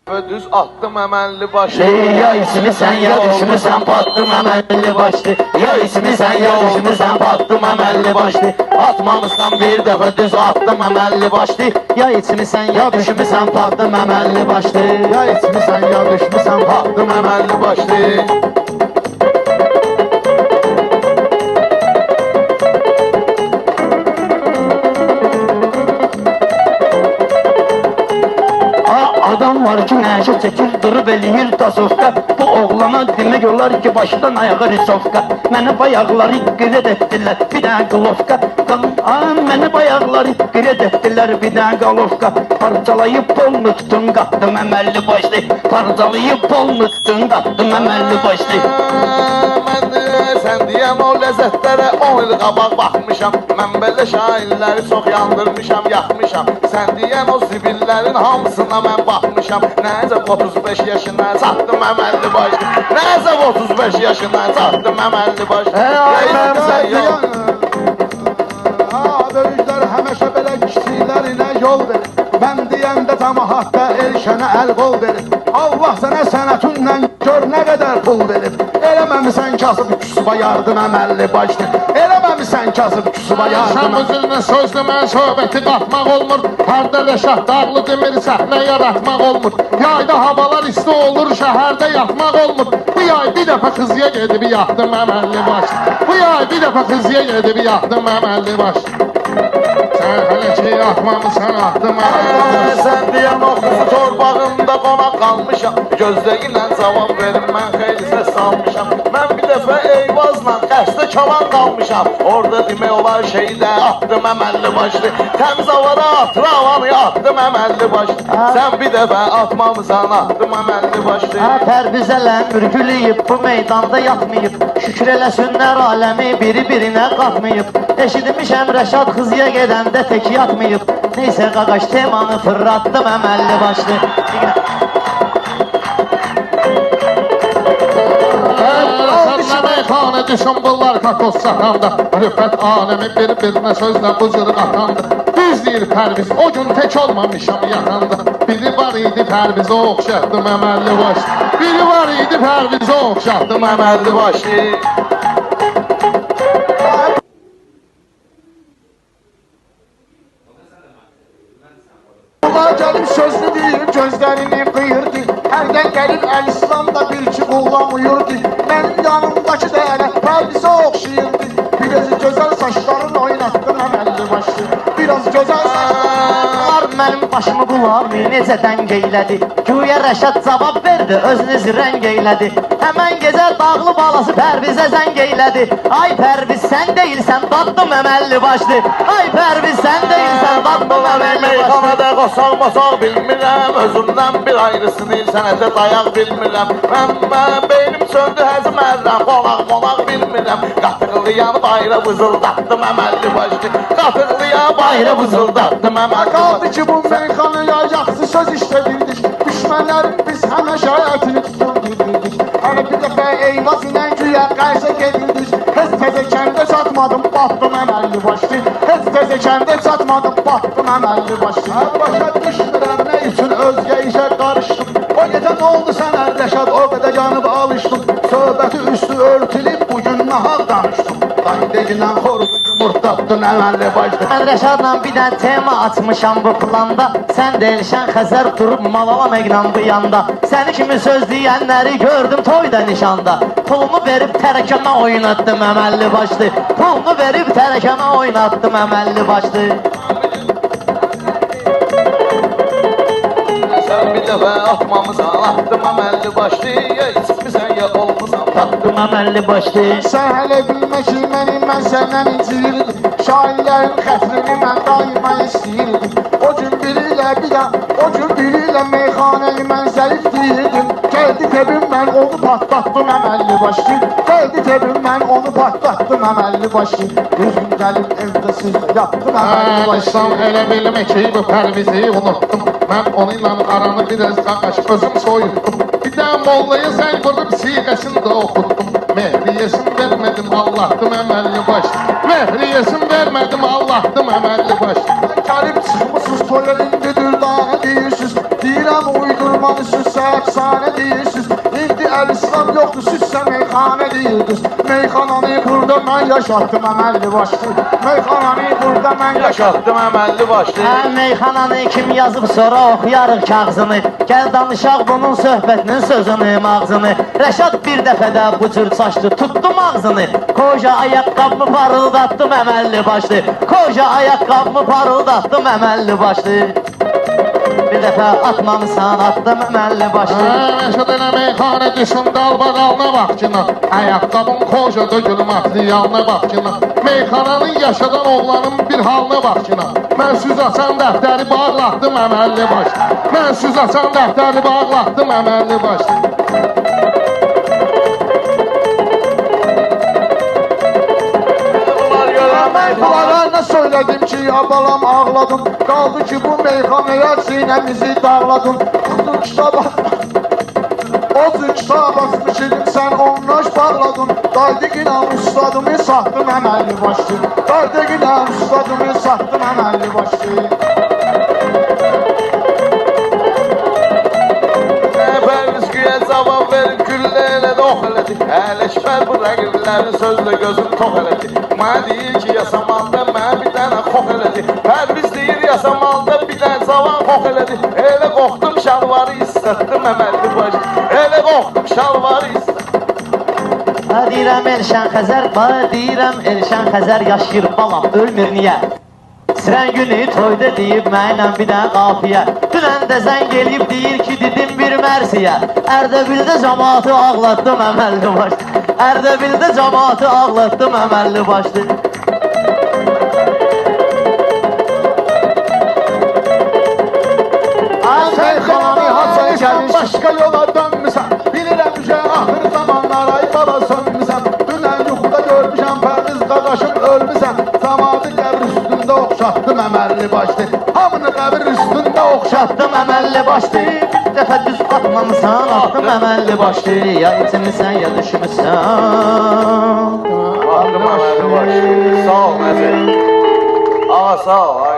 Ve düz attım əməlli başlı. Ya içmisən ya düşmüsən battım əməlli başlı. Ya içmisən ya düşmüsən battım əməlli başlı. Atmamışsan bir dəfə düz attım əməlli başlı. Ya içmisən ya düşmüsən battım əməlli başlı. Ya içmisən ya düşmüsən battım əməlli başlı. Adam var ki nəşə çəkir, durub eləyir tasofka. Bu oğlana demək olar ki, başdan ayağı risofka. Mənə bayaqları qirət etdilər, bir dənə qlovka. Mənə bayaqları qirət etdilər, bir dənə qalovka. Parçalayıb polunu tutun, qatdım əməlli başlı. Parçalayıb polunu tutun, qatdım əməlli başlı. Mən sən deyəm o ləzzətlərə 10 il qabaq baxmışam. Mən belə şairləri çox yandırmışam, yaxmışam. Sən deyəm o zibillərin hamısına mən baxmışam. Nəzəb 35 yaşına çatdım əməlli başlı. Nəzəb 35 yaşına çatdım əməlli başlı. Sən deyəm böyüklər həməşə belə kiçiklərinə yol verir. Mən deyəndə cəmaatda erkənə əl qol verir. Allah sənə sənətinlə gör nə qədər pul verir. Eləməmisən kasıb küsuba yardım əməlli başlı. Eləməmisən kasıb küsuba yardım. Şam üzülmə sözdü mən söhbəti qatmaq olmur. Harda rəşad dağlı demir səhnə yaratmaq olmur. Yayda havalar isti olur, şəhərdə yatmaq olmur. Bu yay bir dəfə qızıya gedib yatdım əməlli başlı. Bu yay bir dəfə qızıya gedib yatdım əməlli başlı. Sən hələ ki atmamısan atdım əməlli başlı. Sən deyəm o qızı torbağında qonaq qalmışam. Gözləyinlə cavab verim, mən xeyli səs salmışam. Mən bir dəfə Eyvazla qəsdə kalan qalmışam. Orada demək olar şeydə atdım əməlli başlı. Təmiz havada atravanı atdım əməlli başlı. Sən bir dəfə atmamısan atdım əməlli başlı. Pərvizələn ürgülüyüb, bu meydanda yatmayıb. Şükür eləsünlər aləmi biri-birinə qatmayıb. Eşitmişəm Rəşad Xızıya gedəndə tək yatmayıb. Neysə qaqaş temanı fırlatdım əməlli başlı. Meyxanə düşün bunlar kakos satanda. Rüfət aləmi bir-birinə sözlə bu cırıq atanda. Düz deyir Pərviz, o gün tək olmamışam yatanda. Biri var idi Pərvizə oxşatdım əməlli başlı. Biri var idi Pərvizə oxşatdım əməlli başlı. Bunlar gəlib sözlü deyir, gözlərini qıyırdı. Hərdən gəlib Əl-İslamda bil ki qullanmıyırdı. Mənim yanımdakı da elə Pərvizə oxşayırdı. Biraz gözəl saçların oynatdım əməlli başlı. Biraz gözəl saçlar mənim başımı qulağımı necə dəng eylədi. Güya Rəşad cavab verdi, özünüz rəng eylədi. Həmən gecə dağlı balası Pərvizə zəng eylədi. Ay Pərviz sən deyilsən, daddım əməlli başlı. Ay Pərviz sən deyilsən, daddım əməlli başlı. Meyxanada qosaq-mosaq bilmirəm. Özümdən bir ayrısını sənətə dayaq bilmirəm. Mən beynim söndü həzmərdən, qonaq-qonaq bilmirəm. Qatırlıyan bayra vızıldatdım əməlli başlı. Qatırlıyan bayra vızıldatdım əməlli başlı. qaldı ki bu meyxanaya yaxşı söz işlədirdik. Düşmənlərin biz həməşə ətini tutuldirdik. Hələ bir dəfə Eyvaz ilə güya qaysa gedirdik. Heç təzə kəndə çatmadım, batdım əməlli başlı. Heç təzə kəndə çatmadım, batdım əməlli başlı. Başa düşmürəm nə üçün özgə işə qarışdım. O gecə nə oldu sənə Rəşad, o qədər yanıb alışdım. Söhbəti üstü örtülüb bugün nahaq danışdım. Qaydegilən xoruzu yumurtlattın əməlli başlı. Mən Rəşadla bir dənə tema açmışam bu planda. Sən deyilsən Xəzər durub malala məqnan bu yanda. Səni kimi söz deyənləri gördüm toyda nişanda. Pulumu verib tərəkəmə oynatdım əməlli başlı. Pulumu verib tərəkəmə oynatdım əməlli başlı. Sən bir dəfə atmamısan atdım əməlli başlı. Ya içmisən ya olmusan Tatdım əməlli başlı. Sən hələ bilmə ki mən səndən inciyirdim. Şairlərin xətrini mən daima istəyirdim. O gün biri ilə bir də, o gün biri ilə meyxanəni mən zərif deyirdim. Gəldi tebim mən onu patlattım əməlli başlı. Gəldi tebim mən onu patlattım əməlli başlı. Bir gün gəlib evdə sizlə yatdım əməlli başlı. İslam elə bilmə ki bu Pərvizi unuttum. Mən onunla aranı biraz qaqaş özüm soyuttum. Bir də mollaya zəng vurub siğəsini də oxuttum. Mehriyesin vermədim Allah'dım əməlli başlı. Mehriyesin vermədim Allah'dım əməlli başlı. Gəlib çıxmışsınız toyla indi dürdanə deyirsiniz. Deyirəm uydurmanı süssə əfsanə deyirsiniz. İndi əl-İslam yoxdur, süssə meyxanə deyirsiniz. Meyxananı burada mən yaşatdım əməlli başlı. Meyxananı burada mən yaşatdım. Yaşatdım əməlli başlı. Hə, meyxananı kim yazıb sonra oxuyarıq kağzını. Gəl danışaq bunun söhbətinin sözünü, mağzını. Rəşad bir dəfədə bu cür saçdı, tutdum ağzını. Koja ayaqqabımı parıldatdım əməlli başlı. Koja ayaqqabımı parıldatdım əməlli başlı. Bir dəfə atmamısan, attım əməlli başlı. Rəşad elə meyxanə düşün dalbadalına baxcına. Ayaqqabın koca dökülüm atlı yanına baxcına. Meyxananın yaşadan oğlanın bir halına baxcına. Mən süz açan dəftəri bağlatdım əməlli başlı. Mən süz açan dəftəri bağlatdım əməlli başlı. Bunlar görəmək Bunlara nə söylədim ki, ya balam ağladım. Qaldı ki, bu meyxanəyə sinəmizi dağladım. Tutun kitaba, o cür kitab açmış idim, sən onlaş bağladın. Daydıqinə ustadımı satdım əməlli başlı. Daydıqinə ustadımı satdım əməlli başlı. Pərvizgüyə cavab verib güllə elədi, ox elədi. Ələkbər bu rəqiblərin sözlə gözünü tox elədi. Mənə deyir ki, yasamanda mənə bir dənə xox elədi. Pərviz deyir, yasamanda bir dənə cavan xox elədi. Elə qoxdum şalvarı istətdim əməlli başı. Elə qoxdum şalvarı istətdim. Ha deyirəm Elşən Xəzər, deyirəm Elşən Xəzər yaşayır balam, ölmür niyə? Sirən günü toyda deyib mənlə bir dənə qafiyə. Dünən də zəng eləyib deyir ki, dedim bir mərsiyə. Ərdəbildə cəmaatı ağlatdım əməlli başlı. Ərdəbildə cəmaatı ağlatdım əməlli başlı. Meyxananı haçaya gəlmişsən, başqa yola dönmüsən. Bilirəm ki, axır zamanlar ay bala sönmüsən. Dünən yuxuda görmüşəm, Pərviz qaqaşım ölmüsən. Zamadı qəbir üstündə oxşatdım əməlli başlı. Hamını qəbir üstündə oxşatdım Əməlli başlı. Bir dəfə düz atmamısan, attım əməlli başlı. Ya içmisən, ya düşmüsən. Baxdım əməlli başı. Sağ ol, Nəzir. Ağa sağ ol, ay.